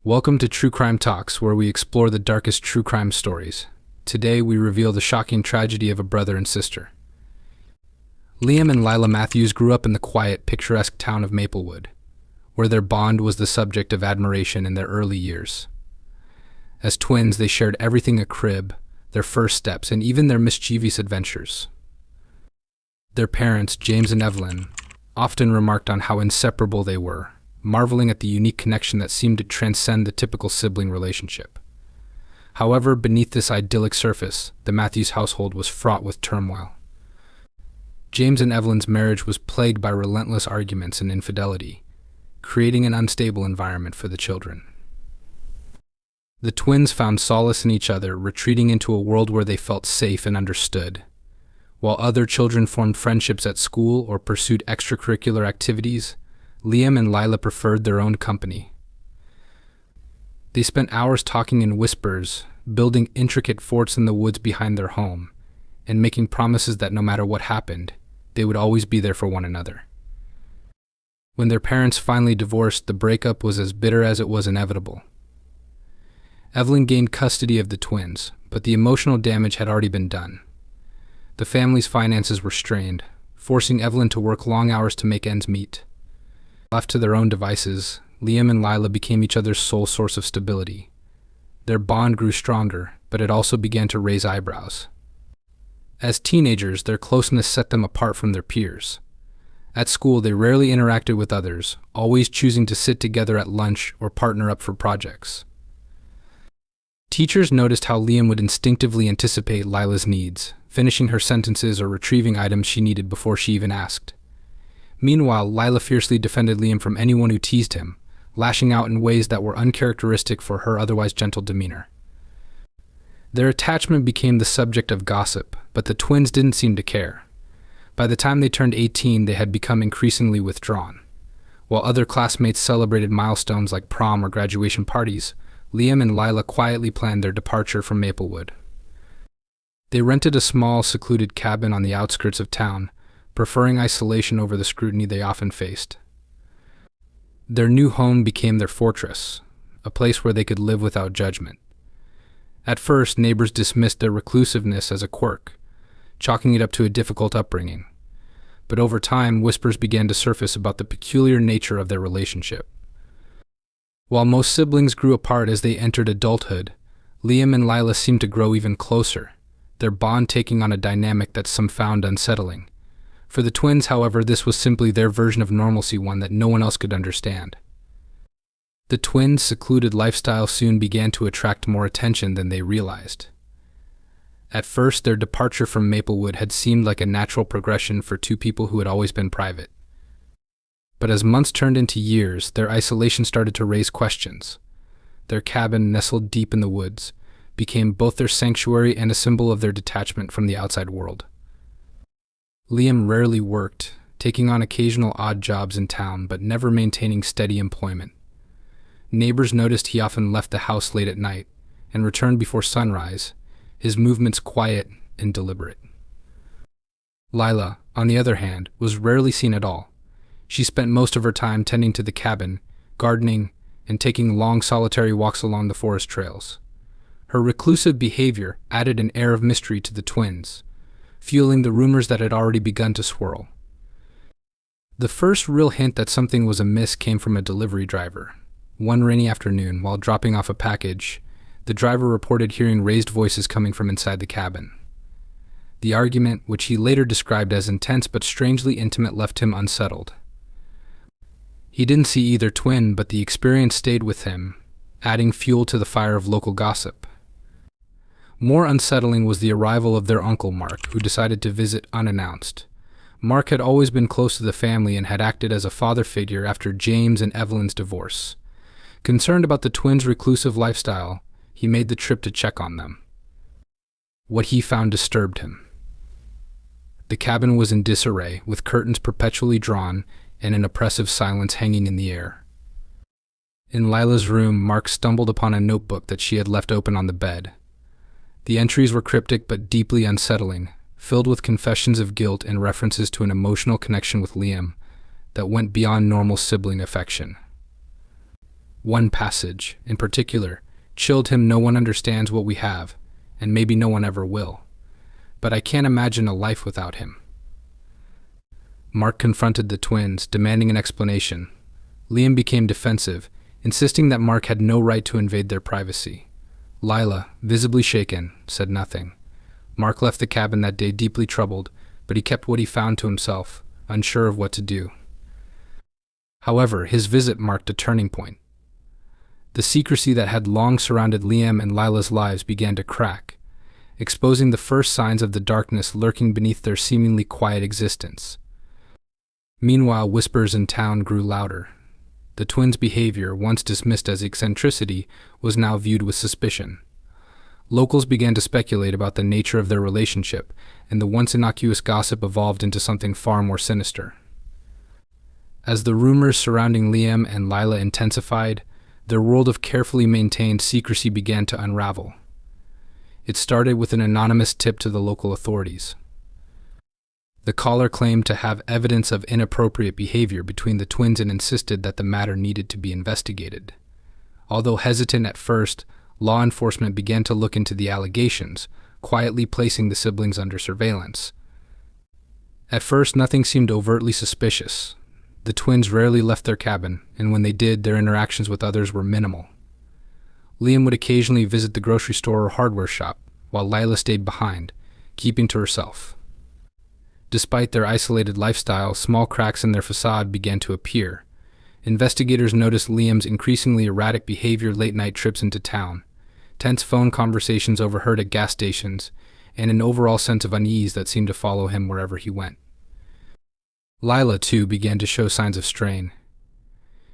Welcome to True Crime Talks, where we explore the darkest true crime stories. Today, we reveal the shocking tragedy of a brother and sister. Liam and Lila Matthews grew up in the quiet, picturesque town of Maplewood, where their bond was the subject of admiration in their early years. As twins, they shared everything: a crib, their first steps, and even their mischievous adventures. Their parents, James and Evelyn, often remarked on how inseparable they were, marveling at the unique connection that seemed to transcend the typical sibling relationship. However, beneath this idyllic surface, the Matthews household was fraught with turmoil. James and Evelyn's marriage was plagued by relentless arguments and infidelity, creating an unstable environment for the children. The twins found solace in each other, retreating into a world where they felt safe and understood. While other children formed friendships at school or pursued extracurricular activities, Liam and Lila preferred their own company. They spent hours talking in whispers, building intricate forts in the woods behind their home, and making promises that no matter what happened, they would always be there for one another. When their parents finally divorced, the breakup was as bitter as it was inevitable. Evelyn gained custody of the twins, but the emotional damage had already been done. The family's finances were strained, forcing Evelyn to work long hours to make ends meet. Left to their own devices, Liam and Lila became each other's sole source of stability. Their bond grew stronger, but it also began to raise eyebrows. As teenagers, their closeness set them apart from their peers. At school, they rarely interacted with others, always choosing to sit together at lunch or partner up for projects. Teachers noticed how Liam would instinctively anticipate Lila's needs, finishing her sentences or retrieving items she needed before she even asked. Meanwhile, Lila fiercely defended Liam from anyone who teased him, lashing out in ways that were uncharacteristic for her otherwise gentle demeanor. Their attachment became the subject of gossip, but the twins didn't seem to care. By the time they turned 18, they had become increasingly withdrawn. While other classmates celebrated milestones like prom or graduation parties, Liam and Lila quietly planned their departure from Maplewood. They rented a small, secluded cabin on the outskirts of town, preferring isolation over the scrutiny they often faced. Their new home became their fortress, a place where they could live without judgment. At first, neighbors dismissed their reclusiveness as a quirk, chalking it up to a difficult upbringing. But over time, whispers began to surface about the peculiar nature of their relationship. While most siblings grew apart as they entered adulthood, Liam and Lila seemed to grow even closer, their bond taking on a dynamic that some found unsettling. For the twins, however, this was simply their version of normalcy, one that no one else could understand. The twins' secluded lifestyle soon began to attract more attention than they realized. At first, their departure from Maplewood had seemed like a natural progression for two people who had always been private. But as months turned into years, their isolation started to raise questions. Their cabin, nestled deep in the woods, became both their sanctuary and a symbol of their detachment from the outside world. Liam rarely worked, taking on occasional odd jobs in town but never maintaining steady employment. Neighbors noticed he often left the house late at night and returned before sunrise, his movements quiet and deliberate. Lila, on the other hand, was rarely seen at all. She spent most of her time tending to the cabin, gardening, and taking long solitary walks along the forest trails. Her reclusive behavior added an air of mystery to the twins, fueling the rumors that had already begun to swirl. The first real hint that something was amiss came from a delivery driver. One rainy afternoon, while dropping off a package, the driver reported hearing raised voices coming from inside the cabin. The argument, which he later described as intense but strangely intimate, left him unsettled. He didn't see either twin, but the experience stayed with him, adding fuel to the fire of local gossip. More unsettling was the arrival of their uncle Mark, who decided to visit unannounced. Mark had always been close to the family and had acted as a father figure after James and Evelyn's divorce. Concerned about the twins' reclusive lifestyle, he made the trip to check on them. What he found disturbed him. The cabin was in disarray, with curtains perpetually drawn and an oppressive silence hanging in the air. In Lila's room, Mark stumbled upon a notebook that she had left open on the bed. The entries were cryptic but deeply unsettling, filled with confessions of guilt and references to an emotional connection with Liam that went beyond normal sibling affection. One passage, in particular, chilled him. "No one understands what we have, and maybe no one ever will. But I can't imagine a life without him." Mark confronted the twins, demanding an explanation. Liam became defensive, insisting that Mark had no right to invade their privacy. Lila, visibly shaken, said nothing. Mark left the cabin that day deeply troubled, but he kept what he found to himself, unsure of what to do. However, his visit marked a turning point. The secrecy that had long surrounded Liam and Lila's lives began to crack, exposing the first signs of the darkness lurking beneath their seemingly quiet existence. Meanwhile, whispers in town grew louder. The twins' behavior, once dismissed as eccentricity, was now viewed with suspicion. Locals began to speculate about the nature of their relationship, and the once innocuous gossip evolved into something far more sinister. As the rumors surrounding Liam and Lila intensified, their world of carefully maintained secrecy began to unravel. It started with an anonymous tip to the local authorities. The caller claimed to have evidence of inappropriate behavior between the twins and insisted that the matter needed to be investigated. Although hesitant at first, law enforcement began to look into the allegations, quietly placing the siblings under surveillance. At first, nothing seemed overtly suspicious. The twins rarely left their cabin, and when they did, their interactions with others were minimal. Liam would occasionally visit the grocery store or hardware shop, while Lila stayed behind, keeping to herself. Despite their isolated lifestyle, small cracks in their facade began to appear. Investigators noticed Liam's increasingly erratic behavior, late-night trips into town, tense phone conversations overheard at gas stations, and an overall sense of unease that seemed to follow him wherever he went. Lila, too, began to show signs of strain.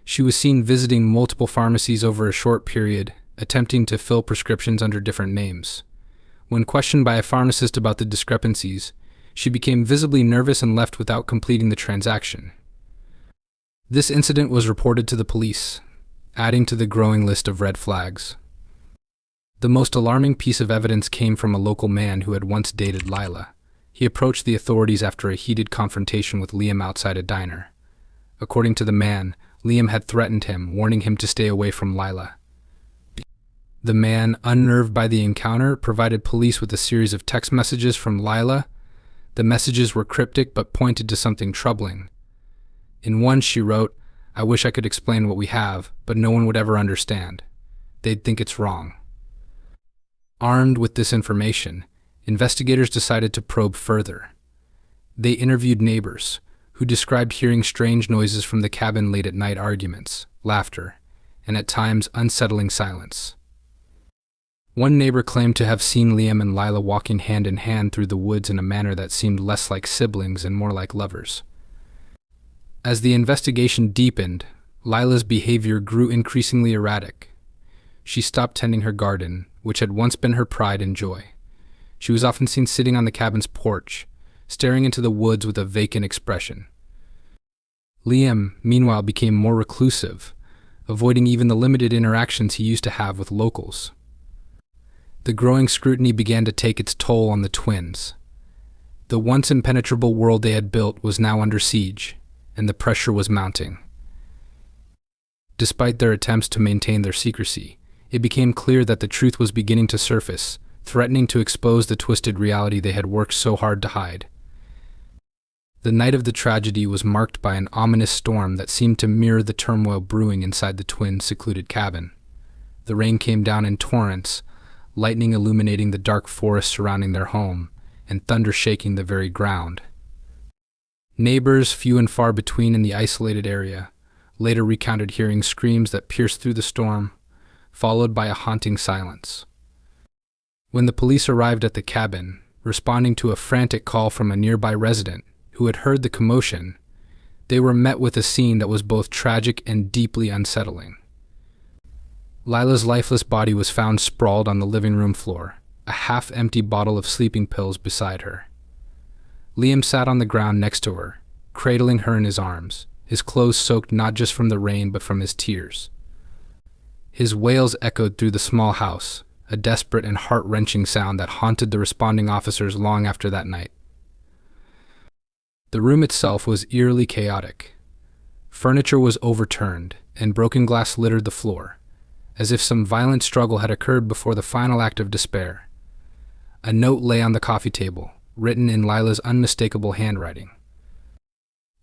She was seen visiting multiple pharmacies over a short period, attempting to fill prescriptions under different names. When questioned by a pharmacist about the discrepancies, she became visibly nervous and left without completing the transaction. This incident was reported to the police, adding to the growing list of red flags. The most alarming piece of evidence came from a local man who had once dated Lila. He approached the authorities after a heated confrontation with Liam outside a diner. According to the man, Liam had threatened him, warning him to stay away from Lila. The man, unnerved by the encounter, provided police with a series of text messages from Lila. The messages were cryptic but pointed to something troubling. In one, she wrote, "I wish I could explain what we have, but no one would ever understand. They'd think it's wrong." Armed with this information, investigators decided to probe further. They interviewed neighbors, who described hearing strange noises from the cabin late at night, arguments, laughter, and at times unsettling silence. One neighbor claimed to have seen Liam and Lila walking hand in hand through the woods in a manner that seemed less like siblings and more like lovers. As the investigation deepened, Lila's behavior grew increasingly erratic. She stopped tending her garden, which had once been her pride and joy. She was often seen sitting on the cabin's porch, staring into the woods with a vacant expression. Liam, meanwhile, became more reclusive, avoiding even the limited interactions he used to have with locals. The growing scrutiny began to take its toll on the twins. The once impenetrable world they had built was now under siege, and the pressure was mounting. Despite their attempts to maintain their secrecy, it became clear that the truth was beginning to surface, threatening to expose the twisted reality they had worked so hard to hide. The night of the tragedy was marked by an ominous storm that seemed to mirror the turmoil brewing inside the twins' secluded cabin. The rain came down in torrents, lightning illuminating the dark forest surrounding their home, and thunder shaking the very ground. Neighbors, few and far between in the isolated area, later recounted hearing screams that pierced through the storm, followed by a haunting silence. When the police arrived at the cabin, responding to a frantic call from a nearby resident who had heard the commotion, they were met with a scene that was both tragic and deeply unsettling. Lila's lifeless body was found sprawled on the living room floor, a half-empty bottle of sleeping pills beside her. Liam sat on the ground next to her, cradling her in his arms, his clothes soaked not just from the rain but from his tears. His wails echoed through the small house, a desperate and heart-wrenching sound that haunted the responding officers long after that night. The room itself was eerily chaotic. Furniture was overturned, and broken glass littered the floor, as if some violent struggle had occurred before the final act of despair. A note lay on the coffee table, written in Lila's unmistakable handwriting.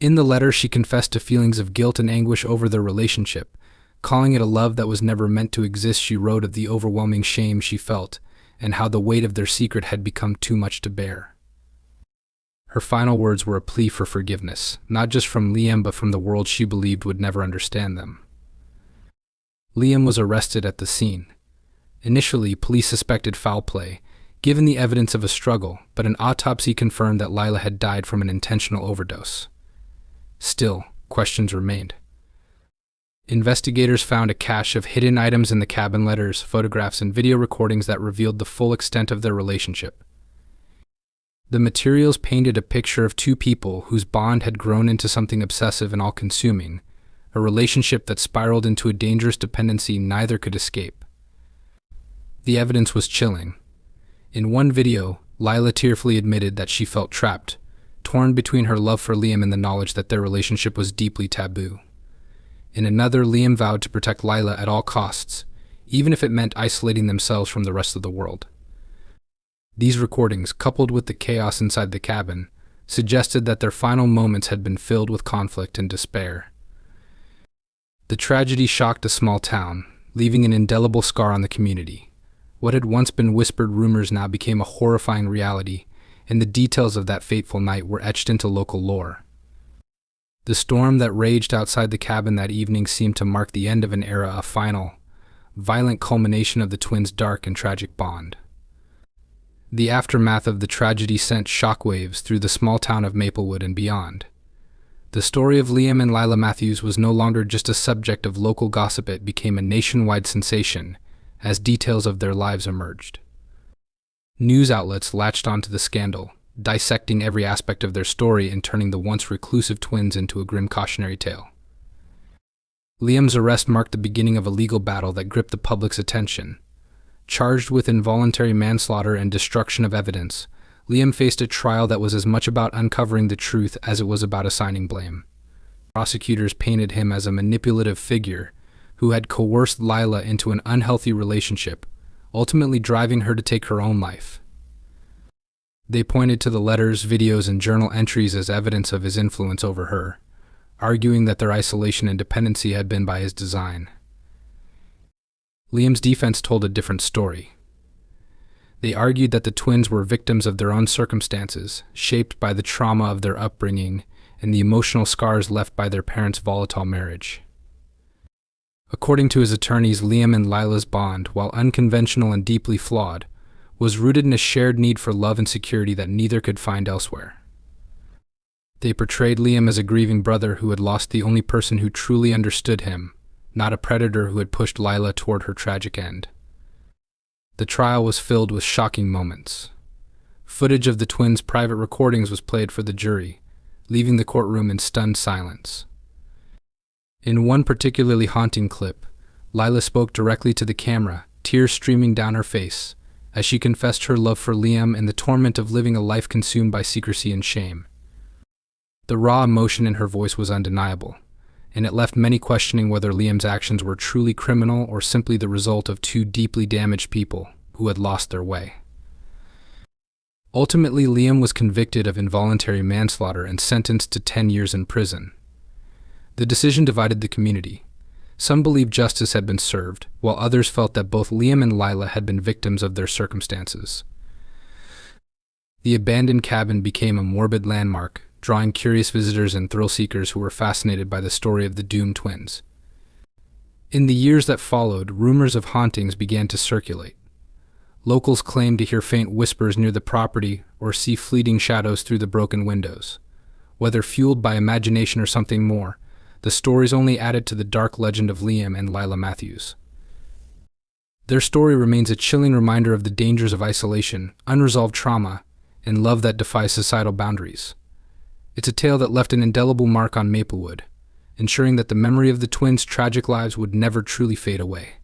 In the letter, she confessed to feelings of guilt and anguish over their relationship, calling it a love that was never meant to exist. She wrote of the overwhelming shame she felt and how the weight of their secret had become too much to bear. Her final words were a plea for forgiveness, not just from Liam but from the world she believed would never understand them. Liam was arrested at the scene. Initially, police suspected foul play, given the evidence of a struggle, but an autopsy confirmed that Lila had died from an intentional overdose. Still, questions remained. Investigators found a cache of hidden items in the cabin: letters, photographs, and video recordings that revealed the full extent of their relationship. The materials painted a picture of two people whose bond had grown into something obsessive and all-consuming, a relationship that spiraled into a dangerous dependency neither could escape. The evidence was chilling. In one video, Lila tearfully admitted that she felt trapped, torn between her love for Liam and the knowledge that their relationship was deeply taboo. In another, Liam vowed to protect Lila at all costs, even if it meant isolating themselves from the rest of the world. These recordings, coupled with the chaos inside the cabin, suggested that their final moments had been filled with conflict and despair. The tragedy shocked a small town, leaving an indelible scar on the community. What had once been whispered rumors now became a horrifying reality, and the details of that fateful night were etched into local lore. The storm that raged outside the cabin that evening seemed to mark the end of an era, a final, violent culmination of the twins' dark and tragic bond. The aftermath of the tragedy sent shockwaves through the small town of Maplewood and beyond. The story of Liam and Lila Matthews was no longer just a subject of local gossip, it became a nationwide sensation as details of their lives emerged. News outlets latched onto the scandal, dissecting every aspect of their story and turning the once reclusive twins into a grim cautionary tale. Liam's arrest marked the beginning of a legal battle that gripped the public's attention. Charged with involuntary manslaughter and destruction of evidence, Liam faced a trial that was as much about uncovering the truth as it was about assigning blame. Prosecutors painted him as a manipulative figure who had coerced Lila into an unhealthy relationship, ultimately driving her to take her own life. They pointed to the letters, videos, and journal entries as evidence of his influence over her, arguing that their isolation and dependency had been by his design. Liam's defense told a different story. They argued that the twins were victims of their own circumstances, shaped by the trauma of their upbringing and the emotional scars left by their parents' volatile marriage. According to his attorneys, Liam and Lila's bond, while unconventional and deeply flawed, was rooted in a shared need for love and security that neither could find elsewhere. They portrayed Liam as a grieving brother who had lost the only person who truly understood him, not a predator who had pushed Lila toward her tragic end. The trial was filled with shocking moments. Footage of the twins' private recordings was played for the jury, leaving the courtroom in stunned silence. In one particularly haunting clip, Lila spoke directly to the camera, tears streaming down her face, as she confessed her love for Liam and the torment of living a life consumed by secrecy and shame. The raw emotion in her voice was undeniable, and it left many questioning whether Liam's actions were truly criminal or simply the result of two deeply damaged people who had lost their way. Ultimately, Liam was convicted of involuntary manslaughter and sentenced to 10 years in prison. The decision divided the community. Some believed justice had been served, while others felt that both Liam and Lila had been victims of their circumstances. The abandoned cabin became a morbid landmark, drawing curious visitors and thrill-seekers who were fascinated by the story of the doomed twins. In the years that followed, rumors of hauntings began to circulate. Locals claimed to hear faint whispers near the property or see fleeting shadows through the broken windows. Whether fueled by imagination or something more, the stories only added to the dark legend of Liam and Lila Matthews. Their story remains a chilling reminder of the dangers of isolation, unresolved trauma, and love that defies societal boundaries. It's a tale that left an indelible mark on Maplewood, ensuring that the memory of the twins' tragic lives would never truly fade away.